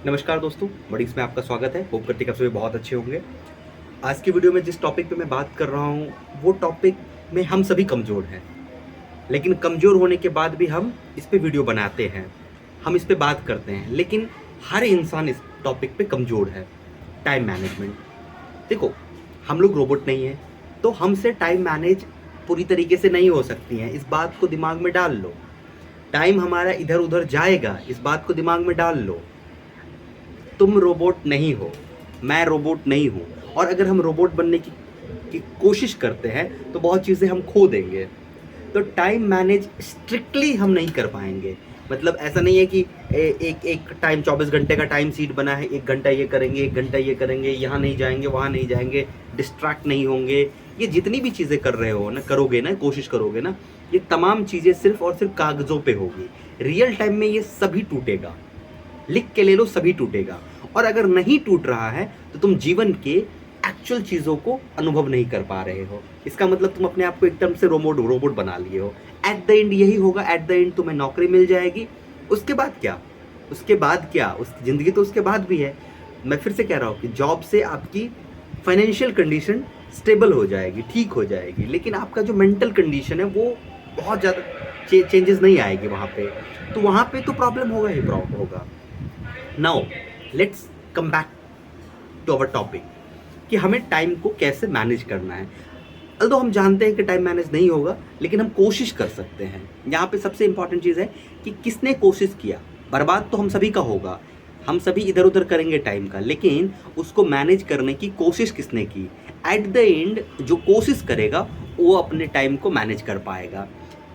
नमस्कार दोस्तों, बडीज़ में आपका स्वागत है। होप करते हैं कि आप सभी बहुत अच्छे होंगे। आज की वीडियो में जिस टॉपिक पे मैं बात कर रहा हूँ, वो टॉपिक में हम सभी कमज़ोर हैं। लेकिन कमज़ोर होने के बाद भी हम इस पे वीडियो बनाते हैं, हम इस पे बात करते हैं। लेकिन हर इंसान इस टॉपिक पे कमज़ोर है, टाइम मैनेजमेंट। देखो, हम लोग रोबोट नहीं हैं, तो हमसे टाइम मैनेज पूरी तरीके से नहीं हो सकती हैं। इस बात को दिमाग में डाल लो। टाइम हमारा इधर-उधर जाएगा, इस बात को दिमाग में डाल लो। तुम रोबोट नहीं हो, मैं रोबोट नहीं हूँ। और अगर हम रोबोट बनने की कोशिश करते हैं तो बहुत चीज़ें हम खो देंगे। तो टाइम मैनेज स्ट्रिक्टली हम नहीं कर पाएंगे। मतलब ऐसा नहीं है कि एक एक टाइम 24 घंटे का टाइम सीट बना है, 1 घंटा ये करेंगे, 1 घंटा ये करेंगे, यहाँ नहीं जाएंगे, वहाँ नहीं जाएंगे, डिस्ट्रैक्ट नहीं होंगे। ये जितनी भी चीज़ें कर रहे हो ना, करोगे ना, कोशिश करोगे ना, ये तमाम चीज़ें सिर्फ और सिर्फ कागज़ों पे होगी। रियल टाइम में ये सभी टूटेगा। लिख के ले लो, सभी टूटेगा। और अगर नहीं टूट रहा है तो तुम जीवन के एक्चुअल चीज़ों को अनुभव नहीं कर पा रहे हो। इसका मतलब तुम अपने आप को एकदम से रोबोट रोबोट बना लिए हो। एट द एंड यही होगा। एट द एंड तुम्हें नौकरी मिल जाएगी। उसके बाद क्या? उसके बाद क्या? उस ज़िंदगी तो उसके बाद भी है। मैं फिर से कह रहा हूँ कि जॉब से आपकी फाइनेंशियल कंडीशन स्टेबल हो जाएगी, ठीक हो जाएगी, लेकिन आपका जो मेंटल कंडीशन है वो बहुत ज़्यादा चेंजेस नहीं आएगी वहाँ पे। तो वहाँ पे तो प्रॉब्लम होगा ही प्रॉब्लम होगा। Now let's come back to our topic कि हमें टाइम को कैसे मैनेज करना है। अल्दो हम जानते हैं कि टाइम मैनेज नहीं होगा, लेकिन हम कोशिश कर सकते हैं। यहाँ पे सबसे इंपॉर्टेंट चीज़ है कि किसने कोशिश किया। बर्बाद तो हम सभी का होगा, हम सभी इधर उधर करेंगे टाइम का, लेकिन उसको मैनेज करने की कोशिश किसने की। एट द एंड जो कोशिश करेगा वो अपने टाइम को मैनेज कर पाएगा।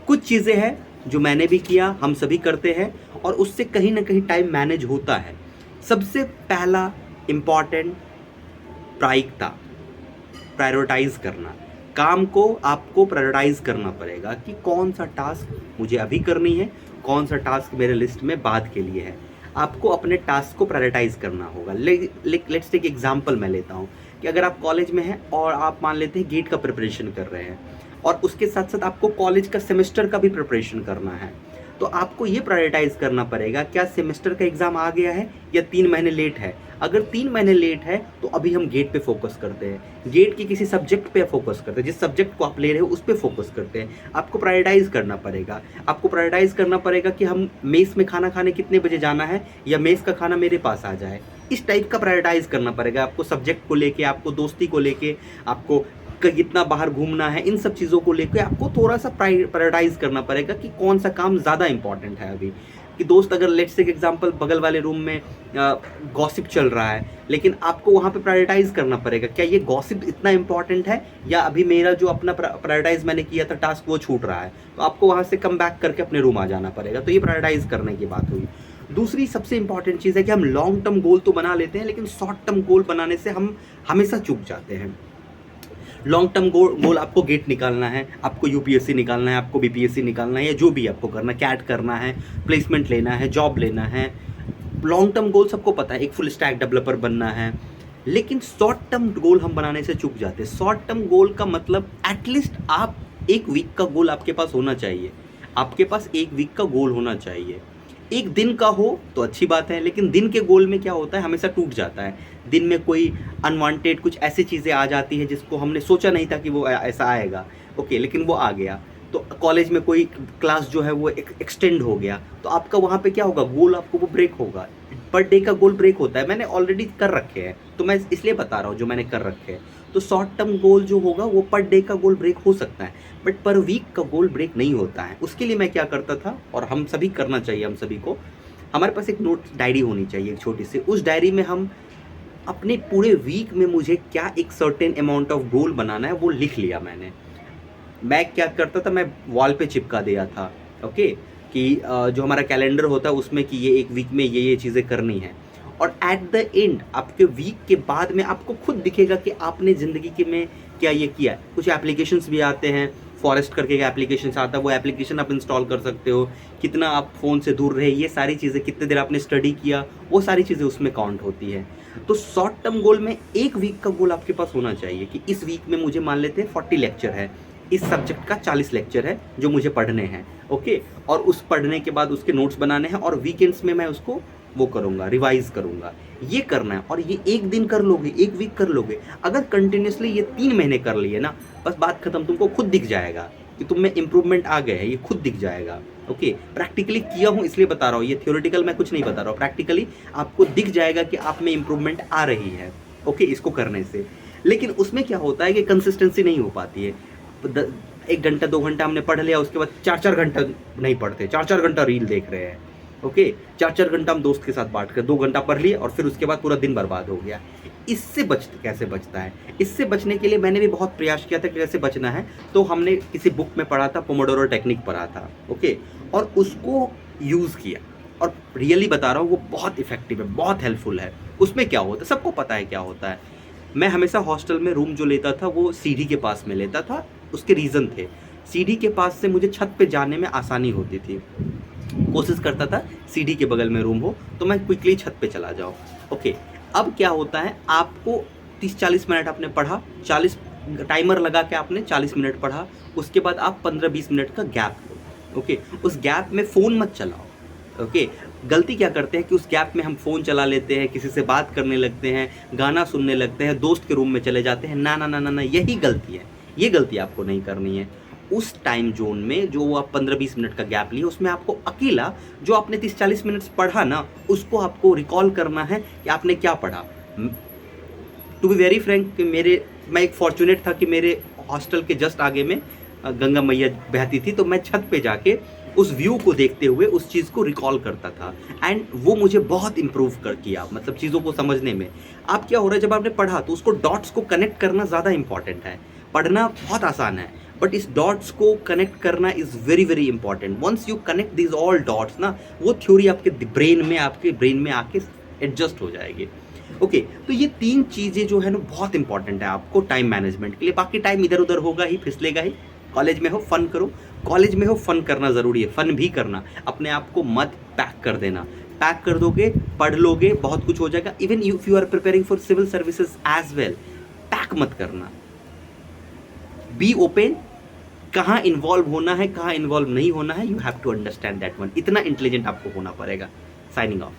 कुछ चीज़ें हैं जो मैंने भी किया, हम सभी करते हैं, और उससे कहीं ना कहीं टाइम मैनेज होता है। सबसे पहला इम्पॉर्टेंट प्रायिकता, प्रायोरिटाइज करना। काम को आपको प्रायोरिटाइज करना पड़ेगा कि कौन सा टास्क मुझे अभी करनी है, कौन सा टास्क मेरे लिस्ट में बाद के लिए है। आपको अपने टास्क को प्रायोरिटाइज करना होगा। लेट्स टेक एग्जांपल मैं लेता हूँ कि अगर आप कॉलेज में हैं और आप मान लेते हैं गेट का प्रिपरेशन कर रहे हैं, और उसके साथ साथ आपको कॉलेज का सेमेस्टर का भी प्रिपरेशन करना है, तो आपको ये प्रायोरिटाइज करना पड़ेगा, क्या सेमेस्टर का एग्ज़ाम आ गया है या 3 महीने लेट है। अगर 3 महीने लेट है तो अभी हम गेट पे फोकस करते हैं, गेट के किसी सब्जेक्ट पे फोकस करते हैं, जिस सब्जेक्ट को आप ले रहे हो उस पे फोकस करते हैं। आपको प्रायोरिटाइज करना पड़ेगा। आपको प्रायोरिटाइज करना पड़ेगा कि हम मेस में खाना खाने कितने बजे जाना है, या मेस का खाना मेरे पास आ जाए। इस टाइप का प्रायोरिटाइज करना पड़ेगा आपको, सब्जेक्ट को लेके, आपको दोस्ती को लेके, आपको कितना बाहर घूमना है, इन सब चीज़ों को लेकर आपको थोड़ा सा प्रायोरिटाइज करना पड़ेगा कि कौन सा काम ज़्यादा इंपॉर्टेंट है अभी। कि दोस्त, अगर लेट्स से एग्जांपल बगल वाले रूम में गॉसिप चल रहा है, लेकिन आपको वहाँ पे प्रायोरिटाइज करना पड़ेगा, क्या ये गॉसिप इतना इंपॉर्टेंट है, या अभी मेरा जो अपना प्रायोरिटाइज मैंने किया था टास्क वो छूट रहा है। तो आपको वहाँ से कम बैक करके अपने रूम आ जाना पड़ेगा। तो ये प्रायोरिटाइज करने की बात हुई। दूसरी सबसे इंपॉर्टेंट चीज़ है कि हम लॉन्ग टर्म गोल तो बना लेते हैं, लेकिन शॉर्ट टर्म गोल बनाने से हम हमेशा चूक जाते हैं। लॉन्ग टर्म गोल आपको गेट निकालना है, आपको यूपीएससी निकालना है, आपको बीपीएससी निकालना है, या जो भी आपको करना है, कैट करना है, प्लेसमेंट लेना है, जॉब लेना है। लॉन्ग टर्म गोल सबको पता है, एक फुल स्टैक डेवलपर बनना है। लेकिन शॉर्ट टर्म गोल हम बनाने से चूक जाते हैं। शॉर्ट टर्म गोल का मतलब एटलीस्ट आप 1 वीक का गोल आपके पास होना चाहिए। आपके पास 1 वीक का गोल होना चाहिए। 1 दिन का हो तो अच्छी बात है, लेकिन दिन के गोल में क्या होता है, हमेशा टूट जाता है। दिन में कोई अनवांटेड कुछ ऐसी चीज़ें आ जाती हैं जिसको हमने सोचा नहीं था कि वो ऐसा आएगा, ओके, लेकिन वो आ गया। तो कॉलेज में कोई क्लास जो है वो एक्सटेंड हो गया, तो आपका वहाँ पे क्या होगा, गोल आपको वो ब्रेक होगा। पर डे का गोल ब्रेक होता है, मैंने ऑलरेडी कर रखे हैं, तो मैं इसलिए बता रहा हूँ जो मैंने कर रखे हैं। तो शॉर्ट टर्म गोल जो होगा वो पर डे का गोल ब्रेक हो सकता है, बट पर वीक का गोल ब्रेक नहीं होता है। उसके लिए मैं क्या करता था, और हम सभी करना चाहिए, हम सभी को, हमारे पास एक नोट डायरी होनी चाहिए, एक छोटी सी। उस डायरी में हम अपने पूरे वीक में मुझे क्या एक सर्टेन अमाउंट ऑफ गोल बनाना है वो लिख लिया मैंने। मैं क्या करता था, मैं वॉल पे चिपका दिया था, ओके, कि जो हमारा कैलेंडर होता है उसमें कि ये एक वीक में ये चीज़ें करनी है। और एट द एंड आपके वीक के बाद में आपको खुद दिखेगा कि आपने ज़िंदगी के में क्या ये किया है। कुछ एप्लीकेशंस भी आते हैं, फॉरेस्ट करके एक एप्लीकेशन आता है, वो एप्लीकेशन आप इंस्टॉल कर सकते हो। कितना आप फ़ोन से दूर रहे, ये सारी चीज़ें, कितने देर आपने स्टडी किया, वो सारी चीज़ें उसमें काउंट होती है। तो शॉर्ट टर्म गोल में 1 वीक का गोल आपके पास होना चाहिए कि इस वीक में मुझे, मान लेते हैं 40 लेक्चर है, इस सब्जेक्ट का 40 लेक्चर है जो मुझे पढ़ने हैं, ओके, और उस पढ़ने के बाद उसके नोट्स बनाने हैं, और वीकेंड्स में मैं उसको वो करूँगा, रिवाइज़ करूँगा। ये करना है और ये 1 दिन कर लोगे, 1 वीक कर लोगे। अगर कंटिन्यूअसली ये 3 महीने कर लिए ना, बस बात खत्म, तुमको खुद दिख जाएगा कि तुम में इम्प्रूवमेंट आ गए है, ये खुद दिख जाएगा। ओके, प्रैक्टिकली किया हूँ इसलिए बता रहा हूँ, ये थ्योरेटिकल मैं कुछ नहीं बता रहा हूँ, प्रैक्टिकली आपको दिख जाएगा कि आप में इम्प्रूवमेंट आ रही है। ओके, इसको करने से। लेकिन उसमें क्या होता है कि कंसिस्टेंसी नहीं हो पाती है। 1 घंटा 2 घंटा हमने पढ़ लिया, उसके बाद 4-4 घंटा नहीं पढ़ते, 4-4 घंटा रील देख रहे हैं। ओके, 4-4 घंटा हम दोस्त के साथ बात कर, 2 घंटा पढ़ लिए और फिर उसके बाद पूरा दिन बर्बाद हो गया। इससे कैसे बचता है? इससे बचने के लिए मैंने भी बहुत प्रयास किया था कि कैसे बचना है। तो हमने किसी बुक में पढ़ा था, पोमोडोरो टेक्निक पढ़ा था। ओके, और उसको यूज़ किया और रियली बता रहा हूँ वो बहुत इफेक्टिव है, बहुत हेल्पफुल है। उसमें क्या होता है, सबको पता है क्या होता है। मैं हमेशा हॉस्टल में रूम जो लेता था वो सीढ़ी के पास में लेता था। उसके रीज़न थे, सीढ़ी के पास से मुझे छत पे जाने में आसानी होती थी। कोशिश करता था सीढ़ी के बगल में रूम हो तो मैं क्विकली छत पे चला जाऊँ। ओके, अब क्या होता है, आपको 30-40 मिनट आपने पढ़ा, 40 टाइमर लगा के आपने 40 मिनट पढ़ा, उसके बाद आप 15-20 मिनट का गैप लो। ओके, उस गैप में फ़ोन मत चलाओ। ओके, गलती क्या करते हैं कि उस गैप में हम फ़ोन चला लेते हैं, किसी से बात करने लगते हैं, गाना सुनने लगते हैं, दोस्त के रूम में चले जाते हैं। ना ना ना ना ना, यही गलती है। ये गलती आपको नहीं करनी है। उस टाइम जोन में जो आप 15-20 मिनट का गैप लिए, उसमें आपको अकेला जो आपने 30-40 मिनट पढ़ा ना, उसको आपको रिकॉल करना है कि आपने क्या पढ़ा। टू बी वेरी फ्रैंक, मैं एक फॉर्चुनेट था कि मेरे हॉस्टल के जस्ट आगे में गंगा मैया बहती थी, तो मैं छत पे जाके उस व्यू को देखते हुए उस चीज़ को रिकॉल करता था एंड वो मुझे बहुत इम्प्रूव किया, मतलब चीज़ों को समझने में। अब क्या हो रहा है, जब आपने पढ़ा तो उसको डॉट्स को कनेक्ट करना ज़्यादा इंपॉर्टेंट है। पढ़ना बहुत आसान है, बट इस डॉट्स को कनेक्ट करना is very very important. Once you connect this all dots ना, वो थ्योरी आपके ब्रेन में आके एडजस्ट हो जाएगी। ओके, तो ये 3 चीज़ें जो है ना बहुत इंपॉर्टेंट है आपको टाइम मैनेजमेंट के लिए। बाकी टाइम इधर उधर होगा ही, फिसलेगा ही। कॉलेज में हो फन करो, कॉलेज में हो फन करना ज़रूरी है, फन भी करना। अपने आप को मत पैक कर देना, पैक कर दोगे, पढ़ लोगे, बहुत कुछ हो जाएगा। Even if you are preparing for civil services as well, pack मत करना। बी ओपन, कहाँ इन्वॉल्व होना है, कहाँ इन्वॉल्व नहीं होना है, you have to understand that one. इतना इंटेलिजेंट आपको होना पड़ेगा। Signing of.